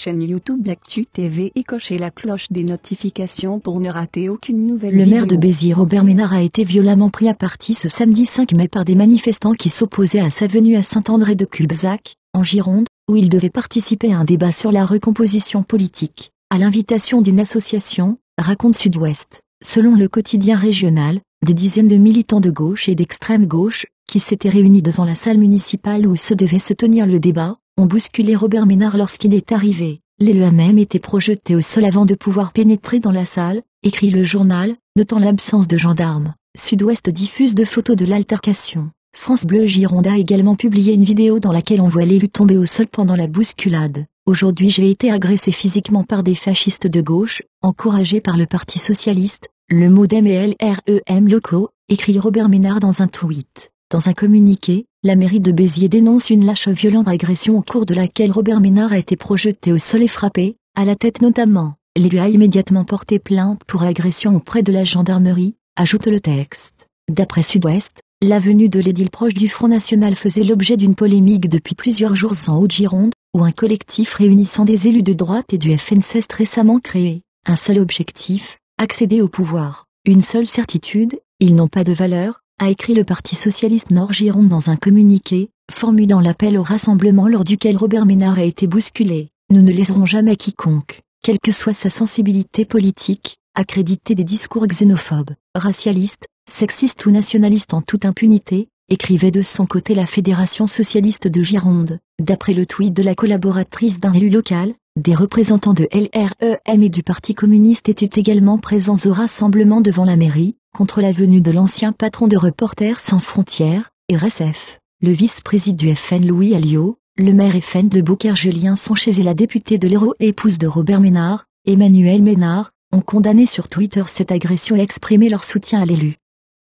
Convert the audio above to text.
chaîne YouTube L'Actu TV et cochez la cloche des notifications pour ne rater aucune nouvelle vidéo. Le maire de Béziers, Robert Ménard, a été violemment pris à partie ce samedi 5 mai par des manifestants qui s'opposaient à sa venue à Saint-André-de-Cubzac, en Gironde, où il devait participer à un débat sur la recomposition politique, à l'invitation d'une association, raconte Sud-Ouest. Selon le quotidien régional, des dizaines de militants de gauche et d'extrême gauche, qui s'étaient réunis devant la salle municipale où devait se tenir le débat, ont bousculé Robert Ménard lorsqu'il est arrivé. L'élu a même été projeté au sol avant de pouvoir pénétrer dans la salle, écrit le journal, notant l'absence de gendarmes. Sud-Ouest diffuse de photos de l'altercation. France Bleu Gironde a également publié une vidéo dans laquelle on voit l'élu tomber au sol pendant la bousculade. Aujourd'hui, j'ai été agressé physiquement par des fascistes de gauche, encouragés par le Parti Socialiste, le MoDem et LREM locaux, écrit Robert Ménard dans un tweet. Dans un communiqué, la mairie de Béziers dénonce une lâche violente agression au cours de laquelle Robert Ménard a été projeté au sol et frappé, à la tête notamment. L'élu a immédiatement porté plainte pour agression auprès de la gendarmerie, ajoute le texte. D'après Sud-Ouest, la venue de l'édile proche du Front National faisait l'objet d'une polémique depuis plusieurs jours en Haute-Gironde, où un collectif réunissant des élus de droite et du FNCEST récemment créé. Un seul objectif, accéder au pouvoir. Une seule certitude, ils n'ont pas de valeur, a écrit le Parti Socialiste Nord-Gironde dans un communiqué, formulant l'appel au rassemblement lors duquel Robert Ménard a été bousculé. Nous ne laisserons jamais quiconque, quelle que soit sa sensibilité politique, accréditer des discours xénophobes, racialistes, sexistes ou nationalistes en toute impunité, écrivait de son côté la Fédération Socialiste de Gironde. D'après le tweet de la collaboratrice d'un élu local, des représentants de LREM et du Parti communiste étaient également présents au rassemblement devant la mairie, contre la venue de l'ancien patron de Reporters sans frontières, RSF. Le vice-président du FN Louis Alliot, le maire FN de Beaucaire-Julien Sanchez et la députée de l'Hérault épouse de Robert Ménard, Emmanuelle Ménard, ont condamné sur Twitter cette agression et exprimé leur soutien à l'élu.